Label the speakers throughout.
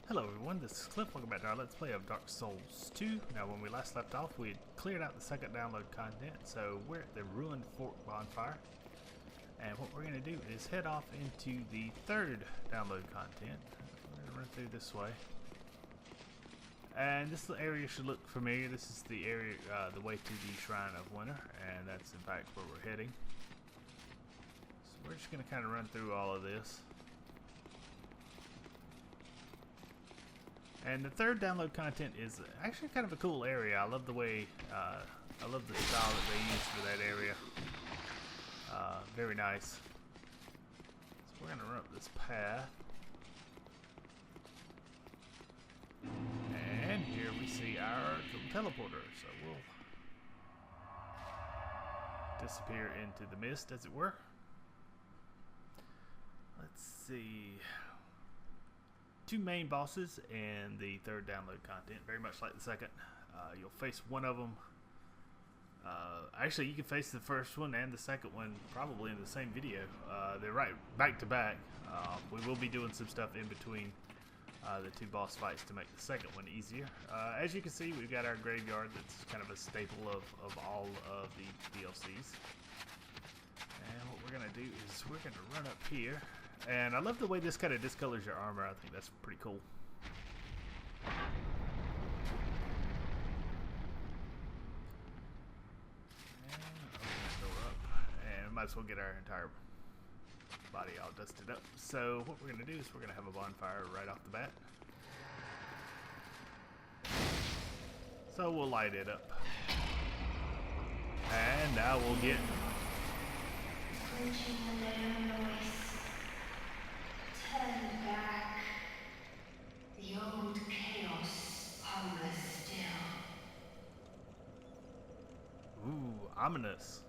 Speaker 1: Hello everyone, this is Cliff. Welcome back to our Let's Play of Dark Souls 2. Now when we last left off, we had cleared out the second download content, so we're at the Ruined Fort bonfire. And what we're going to do is head off into the third download content. We're going to run through this way. And this area should look familiar. This is the area, the way to the Shrine of Winter, and that's in fact where we're heading. So we're just going to kind of run through all of this. And the third download content is actually kind of a cool area. I love the way, I love the style that they use for that area. Very nice. So we're going to run up this path. And here we see our teleporter. So we'll disappear into the mist, as it were. Let's see. Two main bosses and the third download content, very much like the second. You'll face one of them. Actually, you can face the first one and the second one probably in the same video. They're right back to back. We will be doing some stuff in between the two boss fights to make the second one easier. As you can see, we've got our graveyard that's kind of a staple of all of the DLCs. And what we're going to do is we're going to run up here. And I love the way this kind of discolors your armor. I think that's pretty cool. And open this door up. And we might as well get our entire body all dusted up. So what we're going to do is we're going to have a bonfire right off the bat. So we'll light it up. And now we'll get...
Speaker 2: Eleum Loyce. Turn back. The old chaos hungers still.
Speaker 1: Ooh, ominous.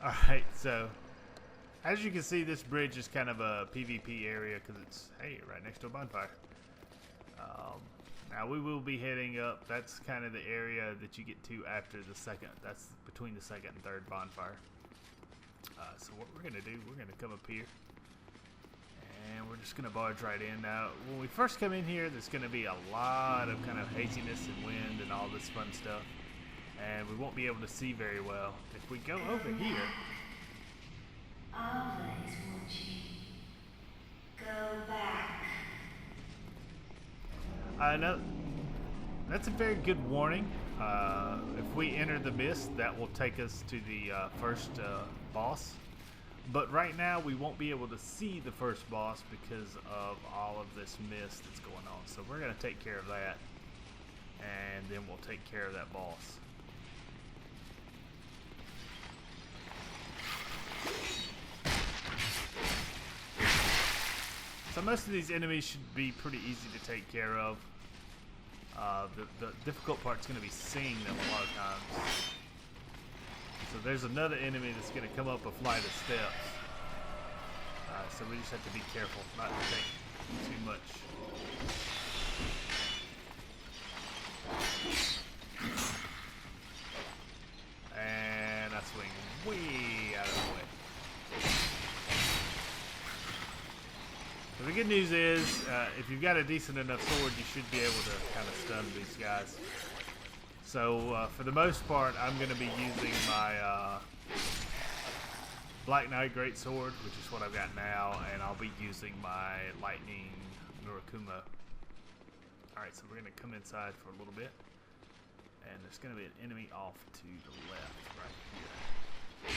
Speaker 1: Alright, so as you can see, this bridge is kind of a PvP area because it's, hey, right next to a bonfire. Now we will be heading up. That's kind of the area that you get to after the second. That's between the second and third bonfire. So what we're going to do, we're going to come up here. And we're just going to barge right in. Now, when we first come in here, there's going to be a lot of kind of haziness and wind and all this fun stuff. And we won't be able to see very well. If we go over here...
Speaker 2: Always watching. Go back.
Speaker 1: No, that's a very good warning. If we enter the mist, that will take us to the first boss. But right now, we won't be able to see the first boss because of all of this mist that's going on. So we're going to take care of that. And then we'll take care of that boss. So most of these enemies should be pretty easy to take care of. The difficult part's going to be seeing them a lot of times. So there's another enemy that's going to come up a flight of steps. So we just have to be careful not to take too much. And I swing way out of the way. So the good news is, if you've got a decent enough sword, you should be able to kind of stun these guys. So for the most part, I'm going to be using my Black Knight Greatsword, which is what I've got now, and I'll be using my Lightning Murakumo. Alright, so we're going to come inside for a little bit. And there's going to be an enemy off to the left right here.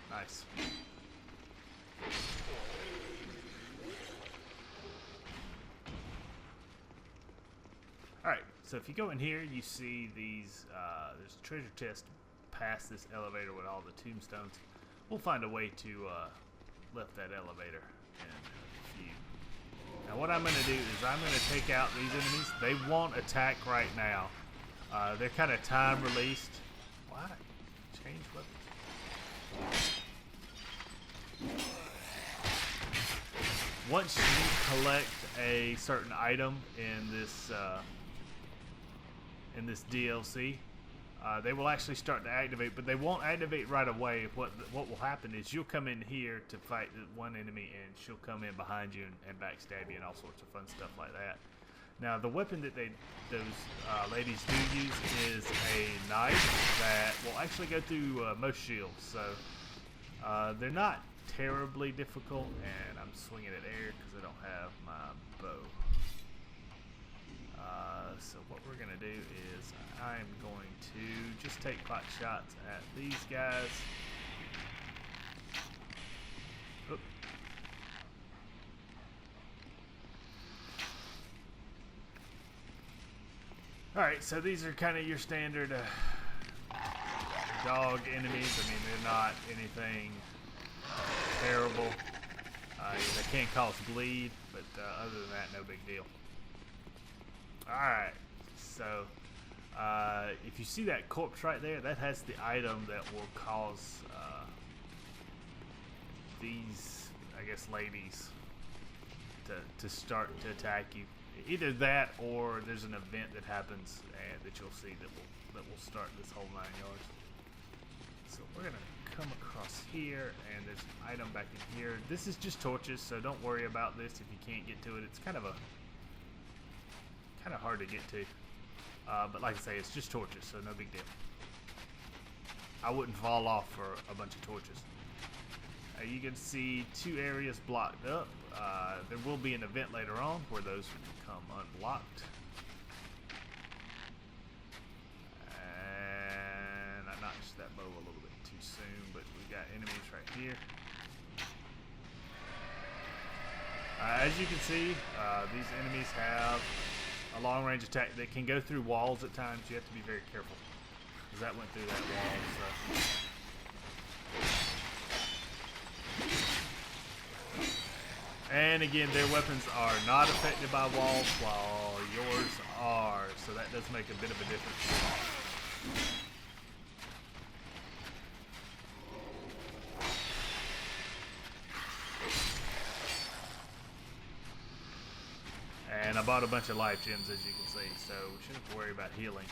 Speaker 1: Nice. Alright, so if you go in here, you see these, there's a treasure chest past this elevator with all the tombstones. We'll find a way to lift that elevator in a few. Now what I'm going to do is I'm going to take out these enemies. They won't attack right now. They're kind of time released. Why? Change weapons. Once you collect a certain item in this DLC, they will actually start to activate, but they won't activate right away. What will happen is you'll come in here to fight one enemy, and she'll come in behind you and backstab you and all sorts of fun stuff like that. Now, the weapon that those ladies do use is a knife that will actually go through most shields. So they're not terribly difficult, and I'm swinging at air because I don't have my bow. So what we're going to do is I'm going to just take pot shots at these guys. Oop. Alright, so these are kind of your standard dog enemies. I mean, they're not anything terrible. They can cause bleed, but other than that, no big deal. Alright, so if you see that corpse right there, that has the item that will cause these, I guess, ladies to start to attack you. Either that, or there's an event that happens and that you'll see that will start this whole 9 yards. So we're gonna come across here, and there's an item back in here. This is just torches, so don't worry about this if you can't get to it. It's kind of hard to get to, but like I say, it's just torches, so no big deal. I wouldn't fall off for a bunch of torches. You can see 2 areas blocked up. There will be an event later on where those will become unblocked. And I notched that bow a little bit too soon, but we got enemies right here. As you can see, these enemies have a long-range attack. They can go through walls at times. You have to be very careful, because that went through that wall. So. And again, their weapons are not affected by walls, while yours are. So that does make a bit of a difference. And I bought a bunch of life gems, as you can see, so we shouldn't have to worry about healing.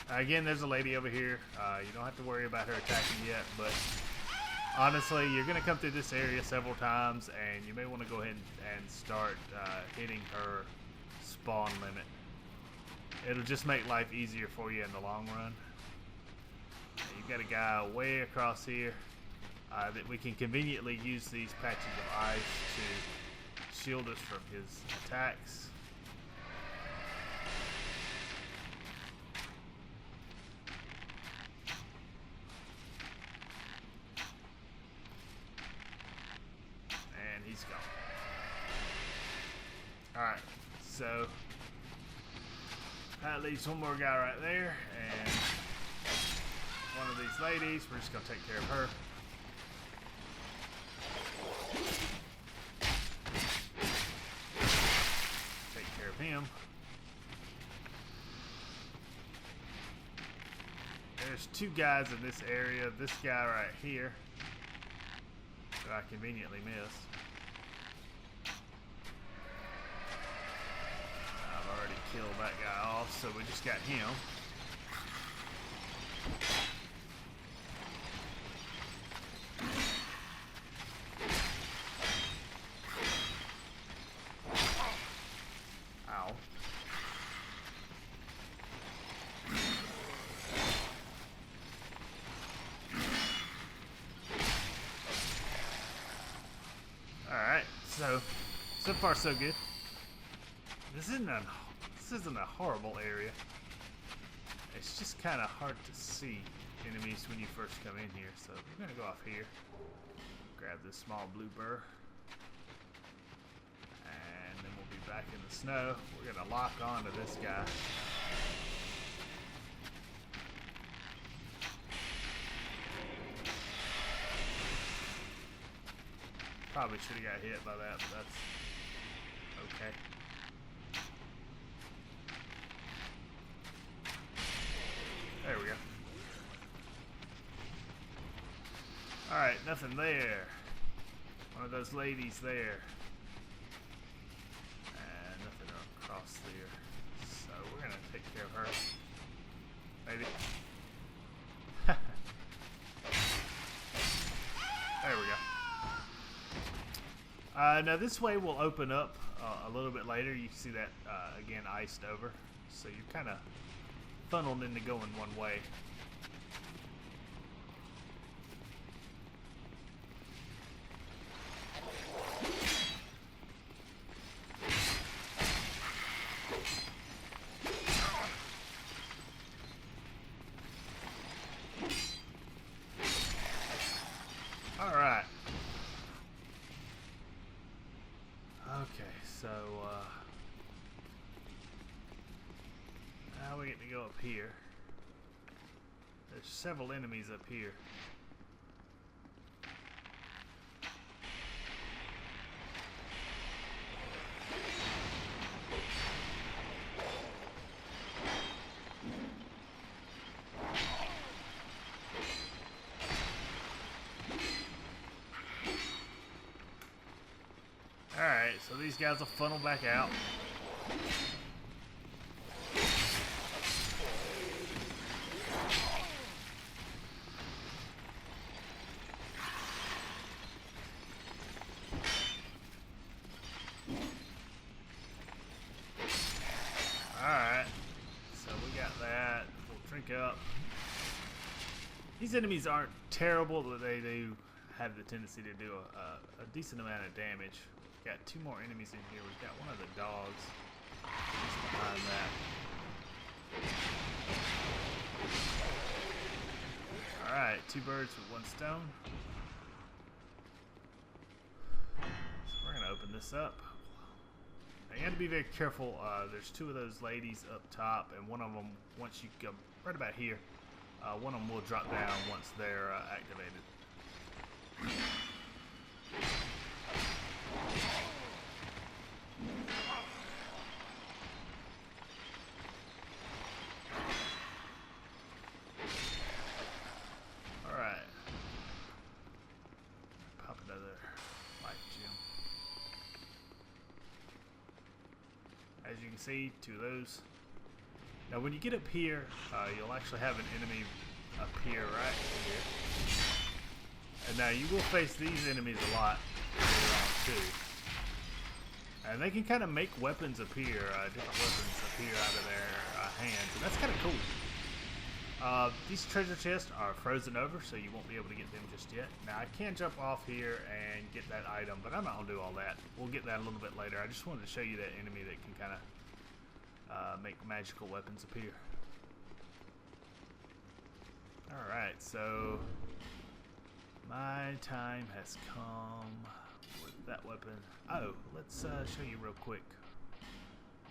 Speaker 1: Again, there's a lady over here. You don't have to worry about her attacking yet, but honestly, you're going to come through this area several times, and you may want to go ahead and start hitting her spawn limit. It'll just make life easier for you in the long run. You've got a guy way across here that we can conveniently use these patches of ice to shield us from his attacks. And he's gone. Alright, so that leaves one more guy right there, and one of these ladies. We're just going to take care of her. Him. There's 2 guys in this area. This guy right here that I conveniently missed. I've already killed that guy off, so we just got him. So far so good. This isn't a horrible area. It's just kind of hard to see enemies when you first come in here. So we're gonna go off here, grab this small blue burr, and then we'll be back in the snow. We're gonna lock on to this guy. Probably should have got hit by that, but that's okay. There we go. Alright, nothing there. One of those ladies there. And nothing across there. So we're going to take care of her. Maybe. There we go. Now this way will open up a little bit later. You see that again iced over, so you're kind of funneled into going one way. Alright. Okay, so now we get to go up here. There's several enemies up here. Alright, so these guys will funnel back out. Alright, so we got that. We'll drink up. These enemies aren't terrible, but they do have the tendency to do a decent amount of damage. We've got two more enemies in here. We've got one of the dogs just behind that. Alright, two birds with one stone. So we're going to open this up. Now you have to be very careful. There's two of those ladies up top, and one of them, once you go right about here, one of them will drop down once they're activated. Alright. Pop another life gem. As you can see, two of those. Now when you get up here, you'll actually have an enemy up here, right here. And now you will face these enemies a lot later on too. And they can kind of make weapons appear, different weapons appear out of their hands, and that's kind of cool. These treasure chests are frozen over, so you won't be able to get them just yet. Now I can jump off here and get that item, but I'm not going to do all that. We'll get that a little bit later. I just wanted to show you that enemy that can kind of make magical weapons appear. Alright, so my time has come with that weapon. Oh, let's show you real quick.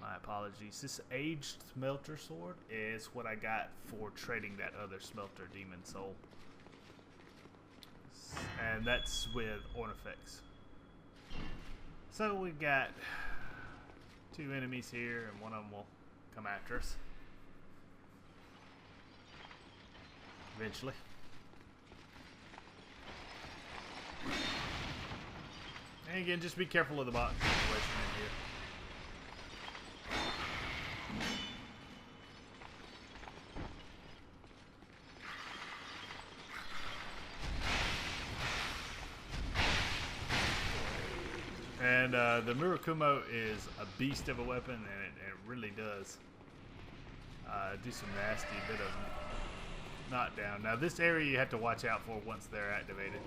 Speaker 1: My apologies. This aged smelter sword is what I got for trading that other smelter demon soul. And that's with Ornifex. So we've got two enemies here, and one of them will come after us eventually. And again, just be careful of the bot situation in here. And the Murakumo is a beast of a weapon, and it really does do some nasty bit of knockdown. Now this area you have to watch out for once they're activated.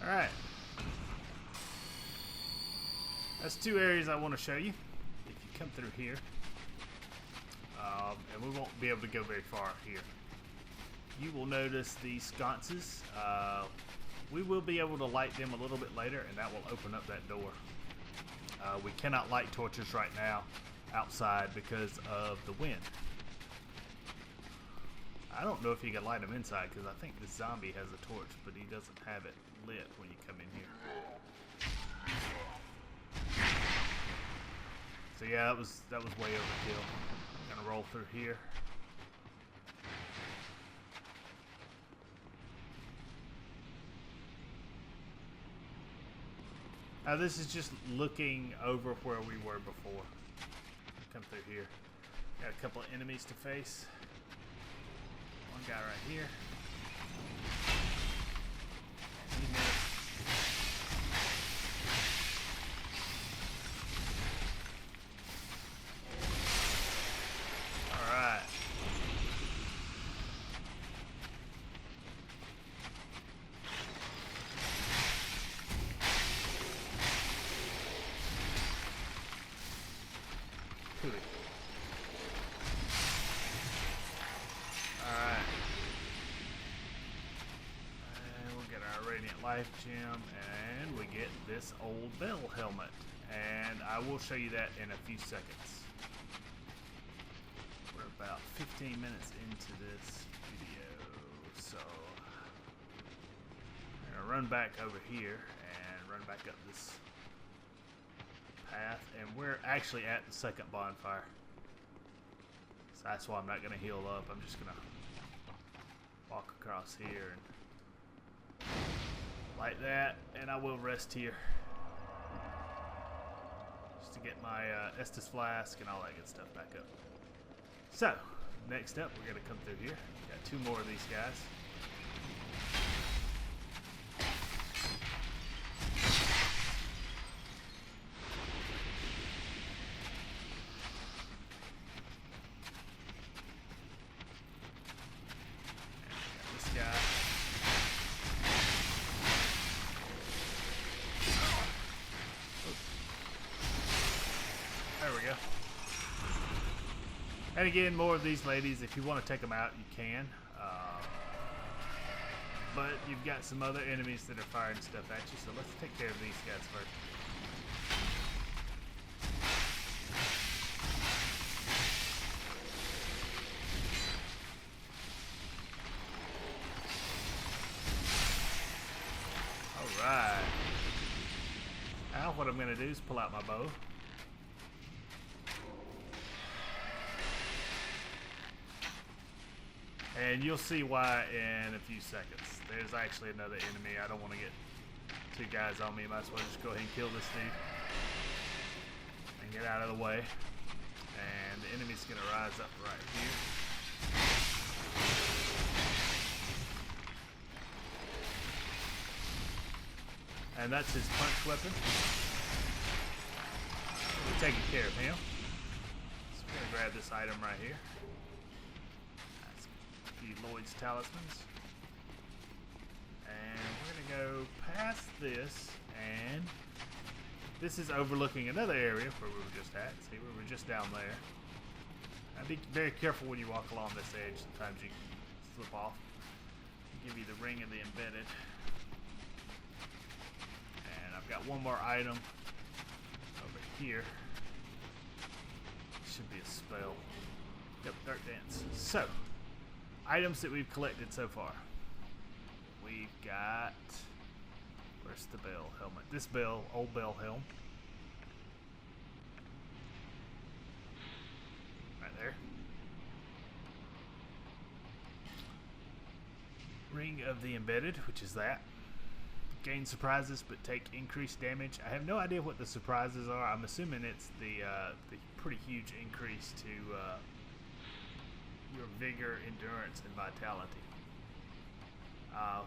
Speaker 1: Alright. That's two areas I want to show you. If you come through here. And we won't be able to go very far here. You will notice these sconces. We will be able to light them a little bit later, and that will open up that door. We cannot light torches right now outside because of the wind. I don't know if you can light them inside, because I think the zombie has a torch, but he doesn't have it lit when you come in here. So yeah, that was way overkill. I'm gonna roll through here. This is just looking over where we were before. Come through here. Got a couple of enemies to face. One guy right here. He missed. Alright. Alright. And we'll get our Radiant Life Gem, and we get this old bell helmet. And I will show you that in a few seconds. We're about 15 minutes into this video, so I'm gonna run back over here and run back up this path, and we're actually at the second bonfire. So that's why I'm not gonna heal up. I'm just gonna walk across here and like that, and I will rest here just to get my Estus flask and all that good stuff back up. So next up, we're gonna come through here. Got two more of these guys. There we go. And again, more of these ladies. If you want to take them out, you can. But you've got some other enemies that are firing stuff at you, so let's take care of these guys first. Alright. Now what I'm going to do is pull out my bow. And you'll see why in a few seconds. There's actually another enemy. I don't want to get two guys on me. Might as well just go ahead and kill this dude. And get out of the way. And the enemy's going to rise up right here. And that's his punch weapon. We're taking care of him. So we're going to grab this item right here. Loyce talismans, and we're gonna go past this, and this is overlooking another area where we were just at. See, we were just down there. Now be very careful when you walk along this edge. Sometimes you slip off. I'll give you the ring of the embedded, and I've got one more item over here. Should be a spell. Yep, Dark Dance. So, items that we've collected so far. We've got, where's the bell helmet? This bell, old bell helm. Right there. Ring of the Embedded, which is that. Gain surprises but take increased damage. I have no idea what the surprises are. I'm assuming it's the pretty huge increase to your vigor, endurance, and vitality,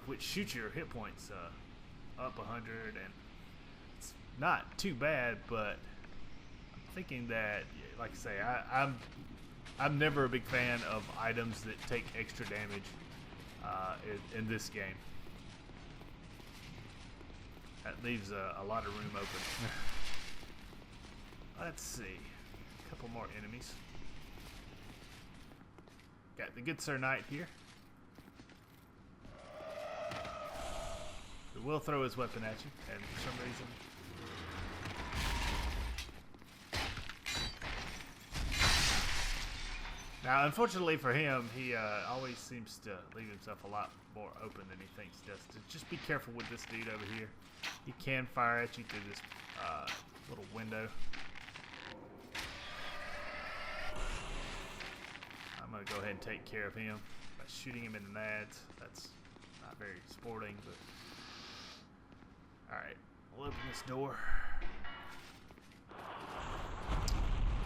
Speaker 1: which shoots your hit points up 100, and it's not too bad. But I'm thinking that, like I say, I'm never a big fan of items that take extra damage in this game. That leaves a lot of room open. Let's see, a couple more enemies. Got the Good Sir Knight here. He will throw his weapon at you, and for some reason... Now, unfortunately for him, he always seems to leave himself a lot more open than he thinks he does. So just be careful with this dude over here. He can fire at you through this little window. I'm going to go ahead and take care of him by shooting him in the nads. That's not very sporting, but... Alright. We'll open this door.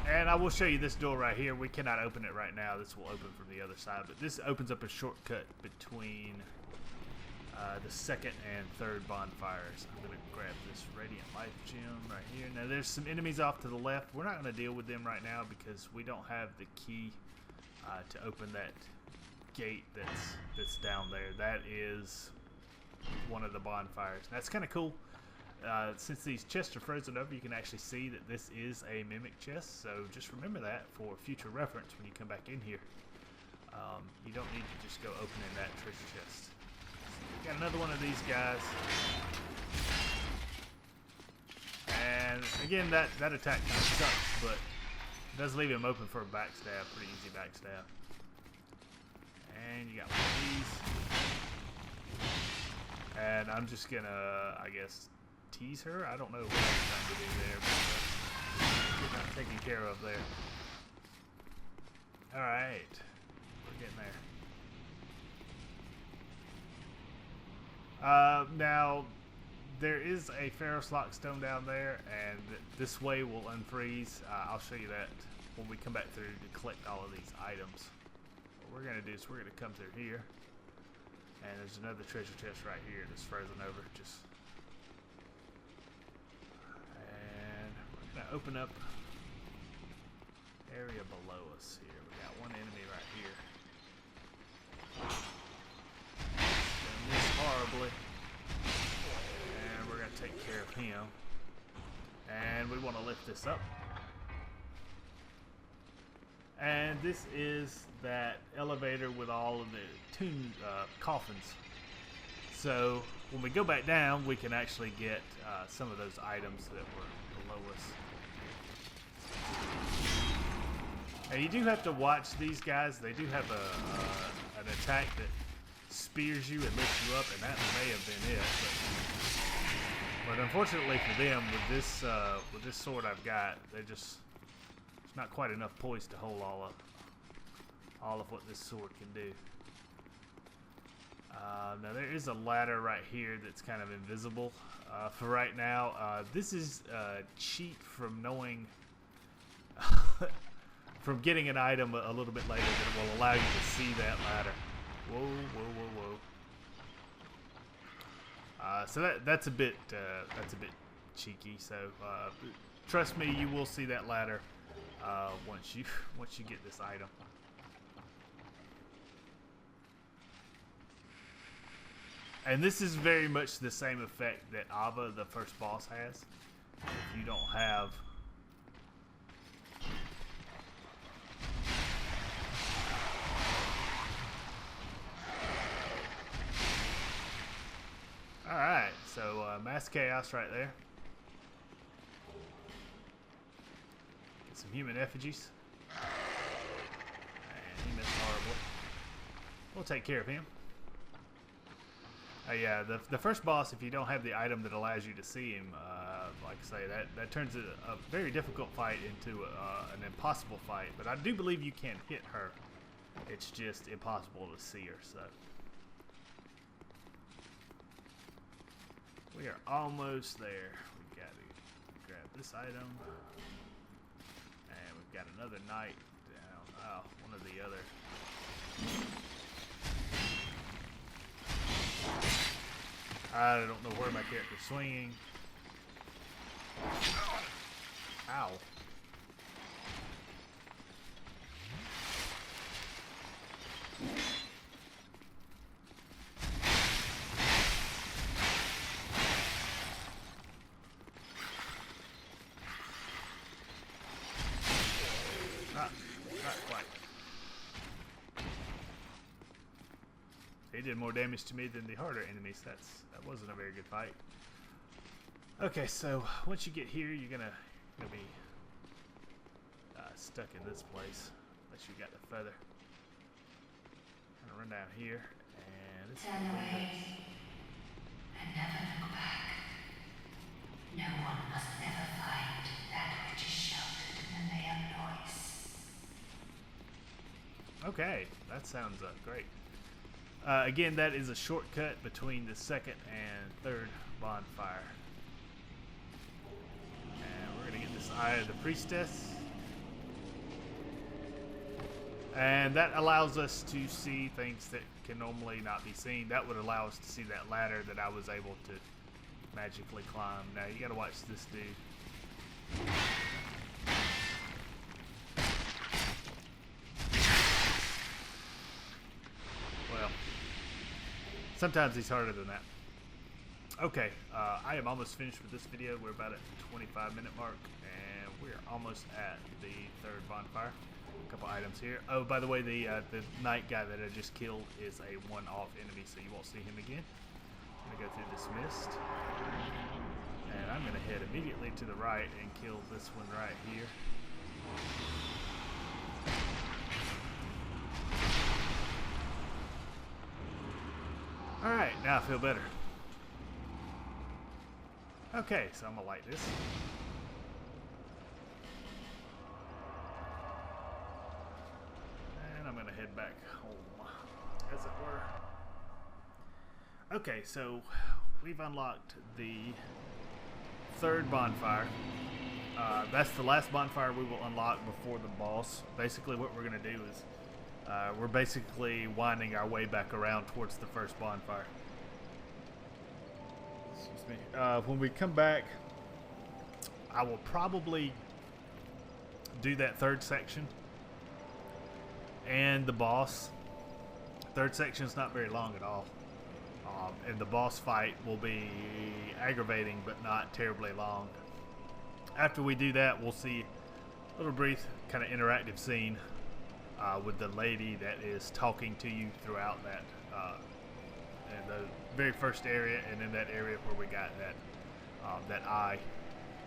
Speaker 1: And I will show you this door right here. We cannot open it right now. This will open from the other side. But this opens up a shortcut between the second and third bonfires. I'm going to grab this Radiant Life Gem right here. Now there's some enemies off to the left. We're not going to deal with them right now because we don't have the key to open that gate that's down there. That is one of the bonfires. That's kind of cool. Since these chests are frozen over, you can actually see that this is a mimic chest, so just remember that for future reference when you come back in here. You don't need to just go opening that treasure chest. So got another one of these guys. And again, that attack kind of sucks, but it does leave him open for a backstab, pretty easy backstab. And you got one of these. And I'm just gonna, I guess, tease her. I don't know what I'm trying to do there, but get that taken care of there. Alright. We're getting there. Now, there is a Pharaoh's Lock stone down there, and this way will unfreeze. I'll show you that when we come back through to collect all of these items. What we're going to do is we're going to come through here, and there's another treasure chest right here that's frozen over. And we're going to open up area below us here. We got one enemy right here. Gonna miss horribly. And we're going to take care of him. And we want to lift this up. And this is that elevator with all of the tomb coffins. So when we go back down, we can actually get some of those items that were below us. And you do have to watch these guys. They do have an attack that spears you and lifts you up, and that may have been it. But unfortunately for them, with this sword I've got, there's not quite enough poise to hold all of what this sword can do. Now there is a ladder right here that's kind of invisible for right now. This is cheat from knowing, from getting an item a little bit later that will allow you to see that ladder. Whoa, whoa, whoa, whoa. So that's a bit cheeky. So trust me, you will see that ladder once you get this item. And this is very much the same effect that Ava, the first boss, has. If you don't have... Alright, so mass chaos right there. Get some human effigies. And he missed horribly. We'll take care of him. Yeah, the first boss, if you don't have the item that allows you to see him, like I say, that turns a very difficult fight into an impossible fight. But I do believe you can hit her. It's just impossible to see her. So we are almost there. We've got to grab this item, and we've got another knight down. Oh, one of the other. I don't know where my character's swinging. Ow. Not quite. He did more damage to me than the harder enemies. That wasn't a very good fight. Okay, so once you get here, you're gonna be stuck in this place unless you got the feather. Gonna run down here, and this
Speaker 2: Turn away and never look back. No one must ever find that which is sheltered in the Eleum Loyce.
Speaker 1: Okay, that sounds great. Again, that is a shortcut between the second and third bonfire. this Eye of the Priestess. And that allows us to see things that can normally not be seen. That would allow us to see that ladder that I was able to magically climb. Now you gotta watch this dude. Well, sometimes he's harder than that. Okay, I am almost finished with this video. We're about at the 25-minute mark, and we're almost at the third bonfire. A couple items here. Oh, by the way, the knight guy that I just killed is a one-off enemy, so you won't see him again. I'm gonna go through this mist, and I'm gonna head immediately to the right and kill this one right here. All right, now I feel better. Okay, so I'm gonna light this. And I'm gonna head back home, as it were. Okay, so we've unlocked the third bonfire. That's the last bonfire we will unlock before the boss. Basically what we're gonna do is we're basically winding our way back around towards the first bonfire. Excuse me. When we come back, I will probably do that third section and the boss. Third section is not very long at all, and the boss fight will be aggravating but not terribly long. After we do that, we'll see a little brief kind of interactive scene with the lady that is talking to you throughout that in the very first area, and in that area where we got that eye.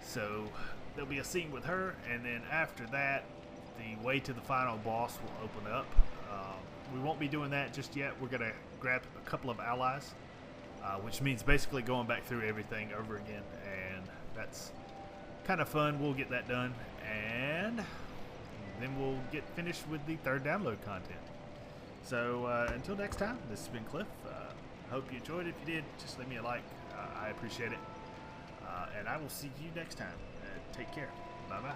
Speaker 1: So there'll be a scene with her, and then after that, the way to the final boss will open up. We won't be doing that just yet. We're gonna grab a couple of allies, which means basically going back through everything over again, and that's kind of fun. We'll get that done, and then we'll get finished with the third download content. So until next time, this has been Cliff. Hope you enjoyed. If you did, just leave me a like. I appreciate it. And I will see you next time. Take care. Bye-bye.